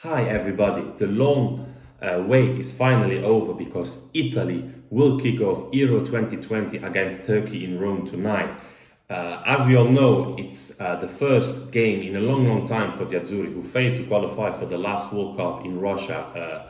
Hi everybody, the long wait is finally over because Italy will kick off Euro 2020 against Turkey in Rome tonight. As we all know, it's the first game in a long time for the Azzurri, who failed to qualify for the last World Cup in Russia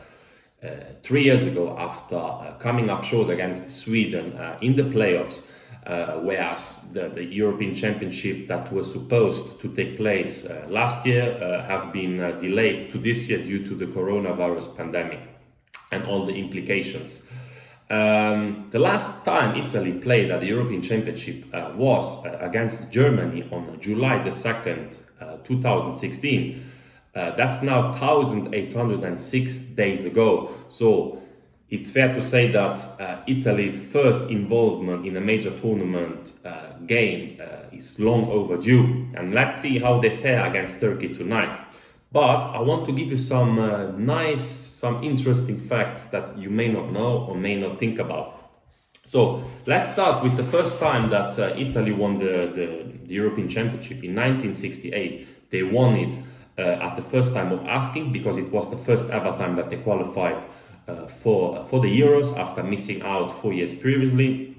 3 years ago after coming up short against Sweden in the playoffs. Whereas the European Championship that was supposed to take place last year have been delayed to this year due to the coronavirus pandemic and all the implications. The last time Italy played at the European Championship was against Germany on July the 2nd, 2016. That's now 1,806 days ago. So it's fair to say that Italy's first involvement in a major tournament game is long overdue. And let's see how they fare against Turkey tonight. But I want to give you some some interesting facts that you may not know or may not think about. So let's start with the first time that Italy won the European Championship in 1968. They won it at the first time of asking, because it was the first ever time that they qualified for the Euros after missing out 4 years previously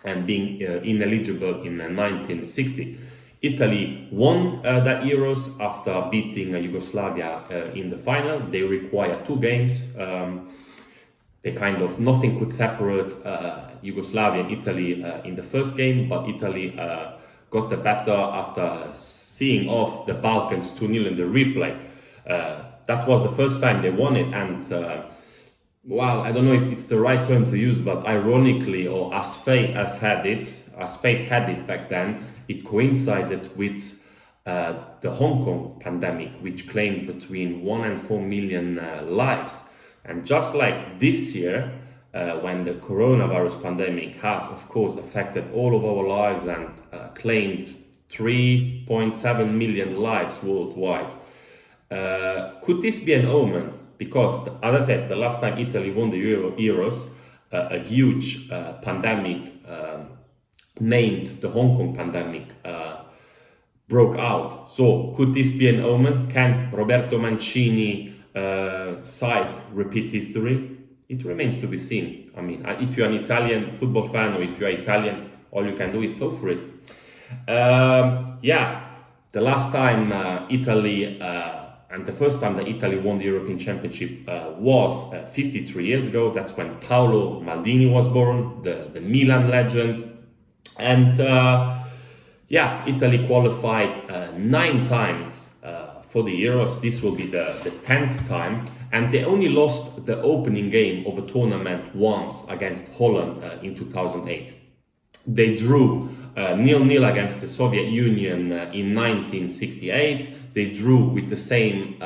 and being ineligible in 1960. Italy won that Euros after beating Yugoslavia in the final. They required 2 games. They kind of, nothing could separate Yugoslavia and Italy in the first game, but Italy got the better after seeing off the Balkans 2-0 in the replay. That was the first time they won it, and well, I don't know if it's the right term to use, but ironically, or as fate had it back then, it coincided with the Hong Kong pandemic, which claimed between 1 and 4 million lives. And just like this year, when the coronavirus pandemic has, of course, affected all of our lives and claimed 3.7 million lives worldwide, could this be an omen? Because, as I said, the last time Italy won the Euros, a huge pandemic named the Hong Kong pandemic broke out. So, could this be an omen? Can Roberto Mancini side repeat history? It remains to be seen. I mean, if you're an Italian football fan, or if you're Italian, all you can do is hope for it. The last time Italy and the first time that Italy won the European Championship was 53 years ago. That's when Paolo Maldini was born, the Milan legend. And Italy qualified 9 times for the Euros. This will be the 10th time. And they only lost the opening game of a tournament once against Holland in 2008. They drew 0-0 against the Soviet Union in 1968. They drew with the same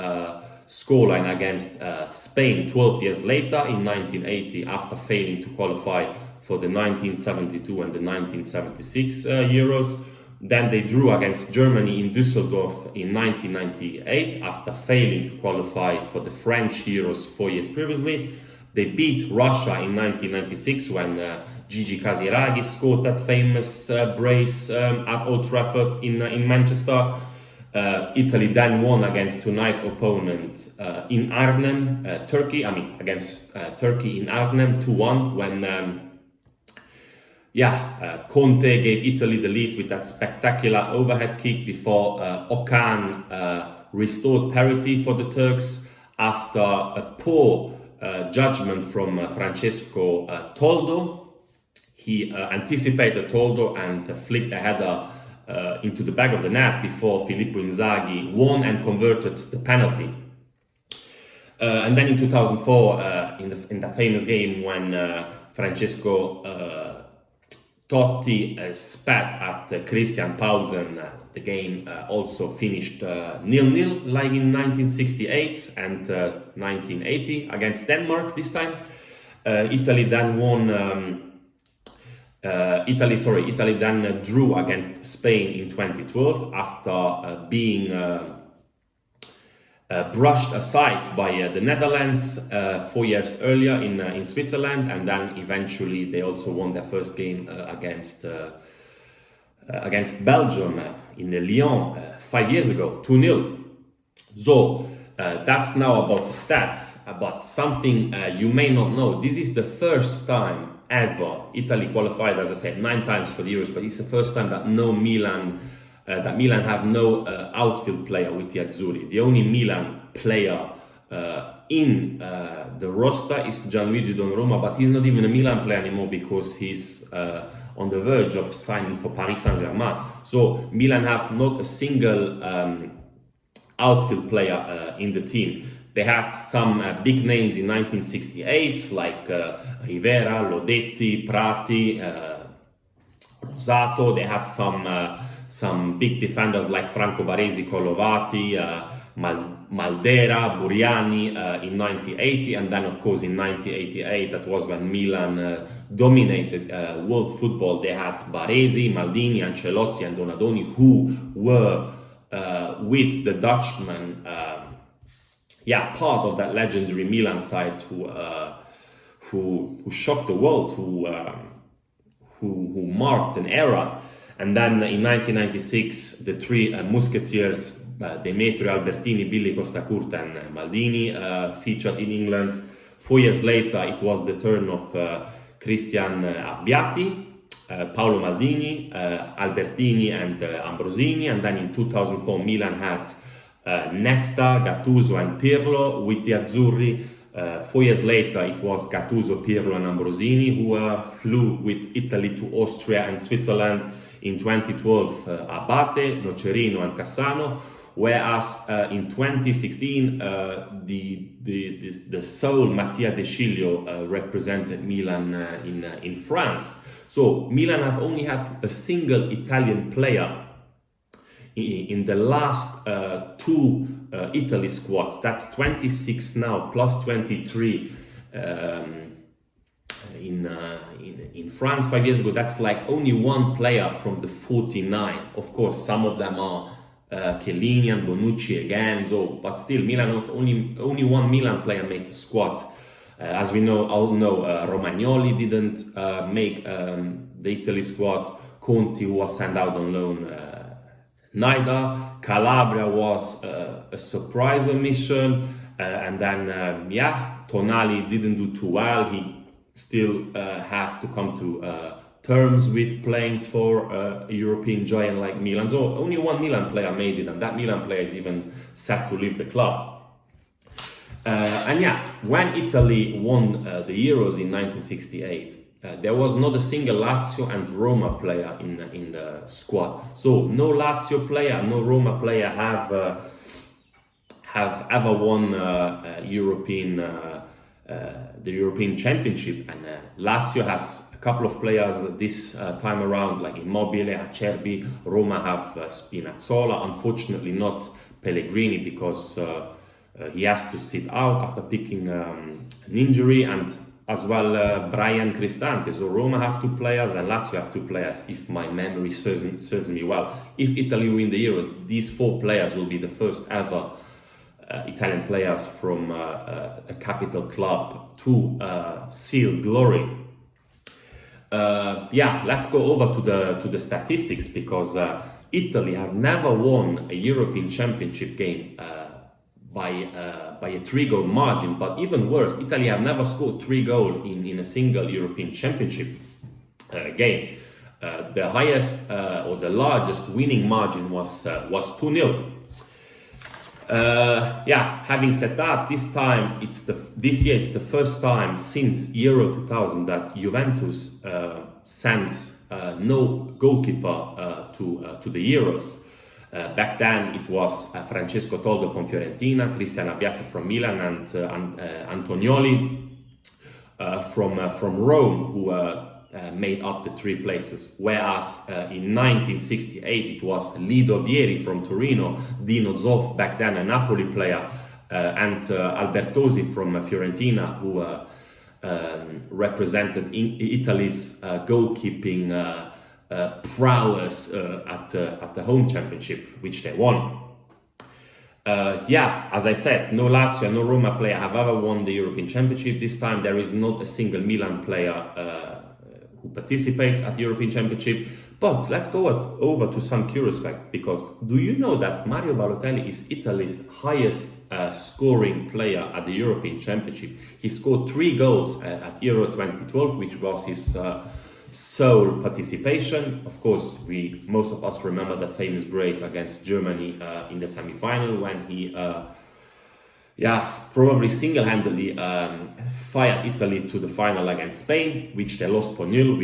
scoreline against Spain 12 years later in 1980, after failing to qualify for the 1972 and the 1976 Euros. Then they drew against Germany in Düsseldorf in 1998 after failing to qualify for the French Euros 4 years previously. They beat Russia in 1996 when Gigi Casiraghi scored that famous brace at Old Trafford in Manchester. Italy then won against tonight's opponent in Arnhem, Turkey. Against Turkey in Arnhem 2-1 when Conte gave Italy the lead with that spectacular overhead kick before Okan restored parity for the Turks after a poor judgment from Francesco Toldo. He anticipated Toldo and flicked a header into the back of the net before Filippo Inzaghi won and converted the penalty. And then in 2004, in the famous game when Francesco Totti spat at Christian Paulsen, the game also finished 0-0, like in 1968 and 1980 against Denmark this time. Italy then drew against Spain in 2012 after being brushed aside by the Netherlands 4 years earlier in Switzerland, and then eventually they also won their first game against Belgium in Lyon 5 years ago, 2-0. So That's now about the stats, but something you may not know. This is the first time ever Italy qualified, as I said, 9 times for the Euros, but it's the first time that Milan have no outfield player with the Azzurri. The only Milan player in the roster is Gianluigi Donnarumma, but he's not even a Milan player anymore because he's on the verge of signing for Paris Saint-Germain. So Milan have not a single outfield player in the team. They had some big names in 1968 like Rivera, Lodetti, Prati, Rosato. They had some big defenders like Franco Baresi, Colovati, Maldera, Buriani in 1980, and then of course in 1988, that was when Milan dominated world football. They had Baresi, Maldini, Ancelotti and Donadoni, who were with the Dutchman, part of that legendary Milan side who shocked the world, who marked an era. And then in 1996, the three Musketeers, Demetrio Albertini, Billy Costacurta and Maldini, featured in England. 4 years later, it was the turn of Christian Abbiati, Paolo Maldini, Albertini and Ambrosini. And then in 2004, Milan had Nesta, Gattuso and Pirlo with the Azzurri. 4 years later, it was Gattuso, Pirlo and Ambrosini who flew with Italy to Austria and Switzerland. In 2012, Abate, Nocerino and Cassano. Whereas in 2016, the Soul Mattia De Sciglio represented Milan in France. So Milan have only had a single Italian player in the last 2 Italy squads. That's 26 now, plus 23 in France 5 years ago. That's like only 1 player from the 49. Of course, some of them are Chiellini and Bonucci again, but still Milan only 1 Milan player made the squad. As we all know, Romagnoli didn't make the Italy squad. Conti was sent out on loan, neither. Calabria was a surprise omission, and then Tonali didn't do too well. He still has to come to terms with playing for a European giant like Milan. So only 1 Milan player made it, and that Milan player is even set to leave the club. When Italy won the Euros in 1968, there was not a single Lazio and Roma player in the squad. So no Lazio player, no Roma player have ever won the European Championship, and Lazio has a couple of players this time around, like Immobile, Acerbi. Roma have Spinazzola, unfortunately not Pellegrini, because he has to sit out after picking an injury, and as well Brian Cristante. So Roma have 2 players and Lazio have 2 players, if my memory serves me well. If Italy win the Euros, these 4 players will be the first ever Italian players from a capital club to seal glory. Let's go over to the statistics, because Italy have never won a European Championship game by a 3-goal margin. But even worse, Italy have never scored 3 goals in a single European Championship game. The highest or the largest winning margin was 2-0. Having said that, this year it's the first time since Euro 2000 that Juventus sent no goalkeeper to the Euros. Back then it was Francesco Toldo from Fiorentina, Cristian Abbiati from Milan, and Antonioli from Rome, who made up the 3 places. Whereas in 1968 it was Lido Vieri from Torino, Dino Zoff, back then a Napoli player, and Albertosi from Fiorentina, who represented Italy's goalkeeping prowess at the home championship, which they won. As I said, no Lazio and no Roma player have ever won the European Championship. This time there is not a single Milan player who participates at the European Championship. But let's go over to some curious fact, because do you know that Mario Balotelli is Italy's highest scoring player at the European Championship. He scored 3 goals at Euro 2012, which was his sole participation. Of course, most of us remember that famous brace against Germany in the semi-final when he probably single-handedly fired Italy to the final against Spain, which they lost 4-0,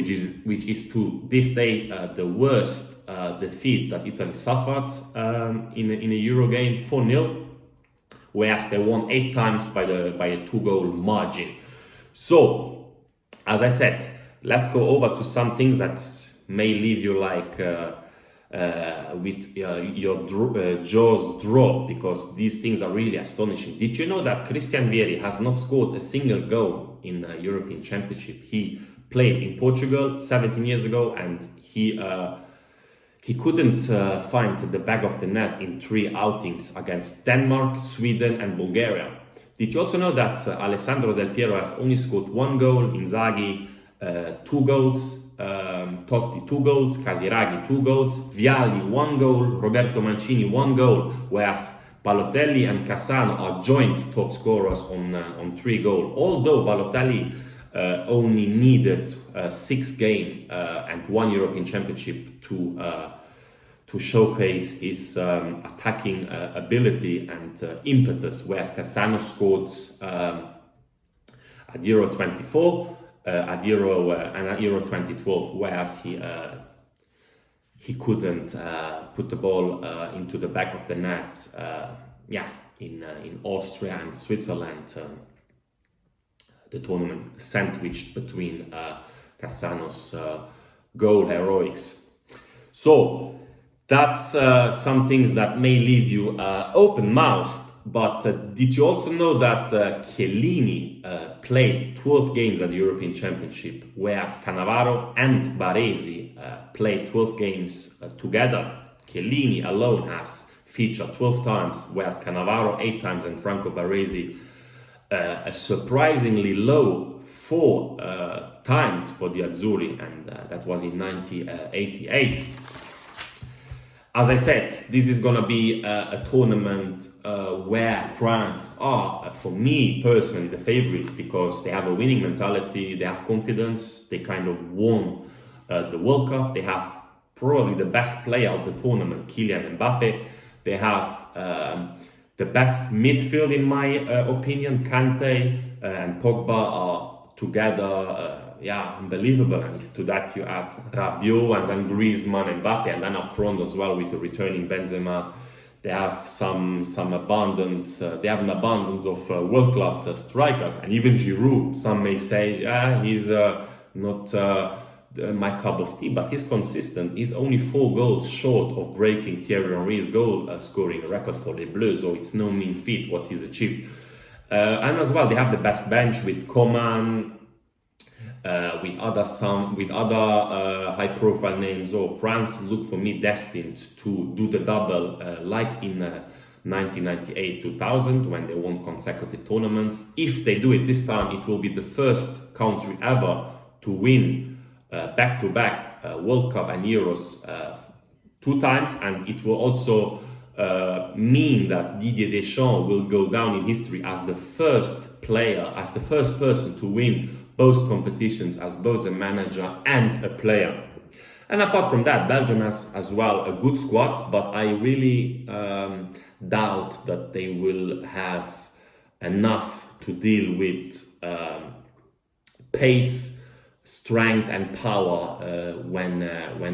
which is to this day the worst defeat that Italy suffered in a Euro game, 4-0, whereas they won 8 times by a 2-goal margin. So, as I said, let's go over to some things that may leave you like with your jaws drop, because these things are really astonishing. Did you know that Christian Vieri has not scored a single goal in a European Championship? He played in Portugal 17 years ago, and he couldn't find the back of the net in 3 outings against Denmark, Sweden and Bulgaria. Did you also know that Alessandro Del Piero has only scored 1 goal, Inzaghi 2 goals, Totti 2 goals, Casiraghi 2 goals, Vialli 1 goal, Roberto Mancini 1 goal, whereas Balotelli and Cassano are joint top scorers on 3 goals. Although Balotelli only needed 6 games and 1 European Championship to showcase his attacking ability and impetus, whereas Cassano scored at Euro 24, at Euro and at Euro 2012, whereas he couldn't put the ball into the back of the net. In Austria and Switzerland, the tournament sandwiched between Cassano's goal heroics. So that's some things that may leave you open-mouthed. But did you also know that Chiellini played 12 games at the European Championship, whereas Cannavaro and Baresi played 12 games together? Chiellini alone has featured 12 times, whereas Cannavaro 8 times, and Franco Baresi a surprisingly low 4 times for the Azzurri, and that was in 1988. As I said, this is going to be a tournament where France are, for me personally, the favorites, because they have a winning mentality, they have confidence, they kind of won the World Cup, they have probably the best player of the tournament, Kylian Mbappe, they have the best midfield in my opinion. Kante and Pogba are together, unbelievable. And if to that you add Rabiot and then Griezmann and Mbappe, and then up front as well with the returning Benzema, they have some abundance. They have an abundance of world-class strikers, and even Giroud. Some may say, he's not my cup of tea, but he's consistent. He's only 4 goals short of breaking Thierry Henry's goal scoring record for Les Bleus, so it's no mean feat what he's achieved. And as well, they have the best bench with Coman, with other high-profile names. So France look for me destined to do the double, like in 1998-2000 when they won consecutive tournaments. If they do it this time, it will be the first country ever to win back-to-back World Cup and Euros 2 times, and it will also mean that Didier Deschamps will go down in history as the first player, as the first person to win both competitions as both a manager and a player. And apart from that, Belgium has as well a good squad, but I really doubt that they will have enough to deal with pace, strength and power when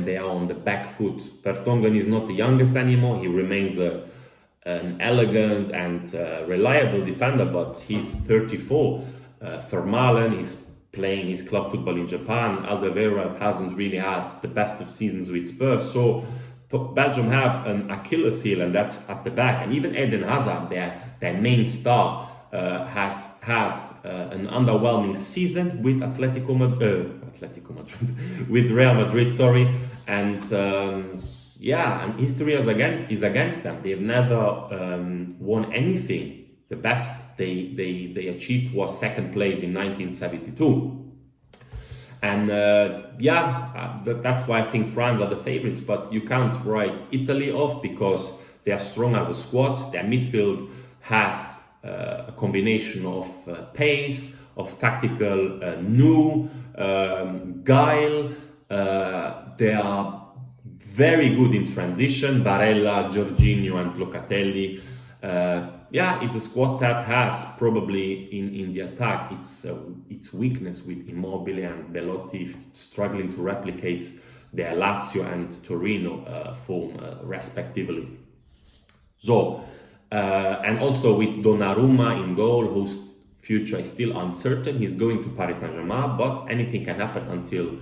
they are on the back foot. Vertonghen is not the youngest anymore. He remains an elegant and reliable defender, but he's 34. Vermaelen is playing his club football in Japan. Alderweireld hasn't really had the best of seasons with Spurs. So Belgium have an Achilles heel, and that's at the back. And even Eden Hazard, their main star, has had an underwhelming season with Atletico Madrid, with Real Madrid, sorry. And and history is against them. They've never won anything. The best they achieved was 2nd place in 1972. And that's why I think France are the favorites. But you can't write Italy off because they are strong as a squad. Their midfield has a combination of pace, of tactical guile. They are very good in transition. Barella, Jorginho, and Locatelli. Yeah, it's a squad that has probably in the attack its weakness with Immobile and Belotti struggling to replicate their Lazio and Torino form respectively. So, and also with Donnarumma in goal, whose future is still uncertain. He's going to Paris Saint-Germain, but anything can happen until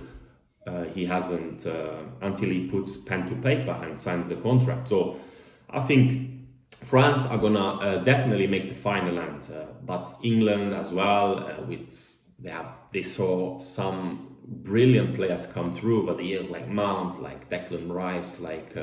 until he puts pen to paper and signs the contract. So I think France are gonna definitely make the final, but England as well. They saw some brilliant players come through over the years, like Mount, like Declan Rice, like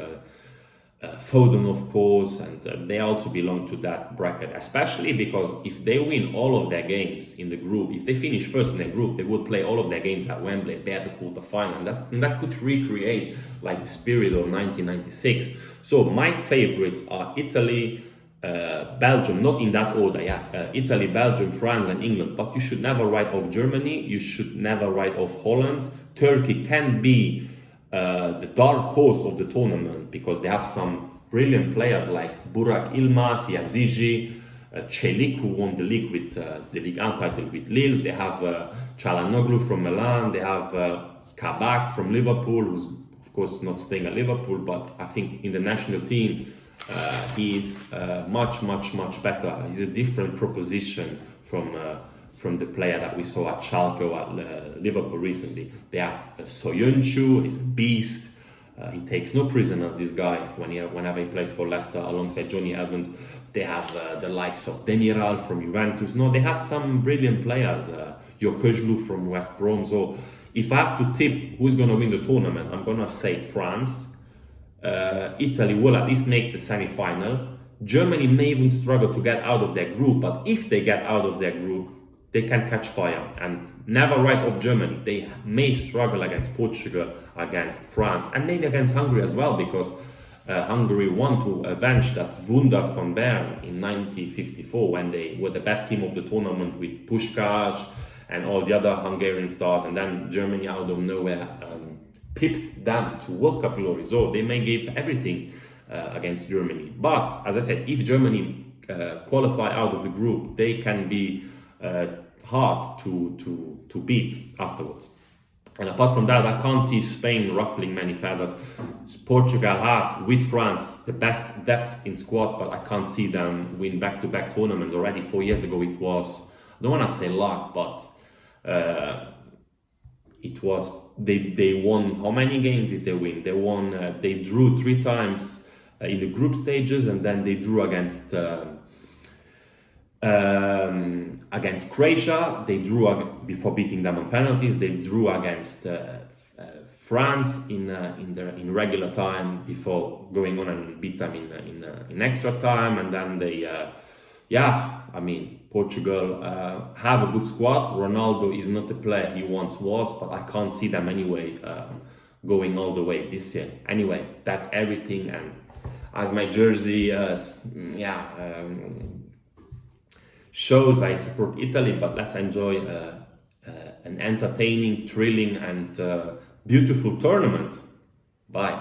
Foden, of course, and they also belong to that bracket, especially because if they win all of their games in the group, if they finish first in their group, they would play all of their games at Wembley, they're at the quarterfinal, and that could recreate like the spirit of 1996. So my favorites are Italy, Belgium, not in that order, Italy, Belgium, France, and England, but you should never write off Germany, you should never write off Holland. Turkey can be the dark horse of the tournament because they have some brilliant players like Burak Ilmaz, Yazici, Çelik, who won the league with the Ligue 1 title with Lille. They have Çalhanoğlu from Milan. They have Kabak from Liverpool, who's of course not staying at Liverpool, but I think in the national team he's much better. He's a different proposition from the player that we saw at Schalke or at Liverpool recently. They have Soyuncu, he's a beast. He takes no prisoners, this guy, whenever he plays for Leicester alongside Johnny Evans. They have the likes of Demiral from Juventus. No, they have some brilliant players. Yokojlu from West Brom. So if I have to tip who's going to win the tournament, I'm going to say France. Italy will at least make the semi-final. Germany may even struggle to get out of their group, but if they get out of their group, they can catch fire. And never write off Germany. They may struggle against Portugal, against France, and maybe against Hungary as well, because Hungary want to avenge that Wunder von Bern in 1954 when they were the best team of the tournament with Puskás and all the other Hungarian stars, and then Germany out of nowhere pipped them to World Cup glory. So they may give everything against Germany. But as I said, if Germany qualify out of the group, they can be hard to beat afterwards. And apart from that, I can't see Spain ruffling many feathers. Portugal have, with France, the best depth in squad, but I can't see them win back-to-back tournaments. Already 4 years ago it was, I don't want to say luck, but it was, they won, how many games did they win? They drew 3 times in the group stages, and then they drew against Croatia. They drew before beating them on penalties. They drew against France in regular time before going on and beat them in extra time. And then they, Portugal have a good squad. Ronaldo is not the player he once was, but I can't see them anyway going all the way this year. Anyway, that's everything. And as my jersey, shows, I support Italy, but let's enjoy an entertaining, thrilling, and beautiful tournament. Bye.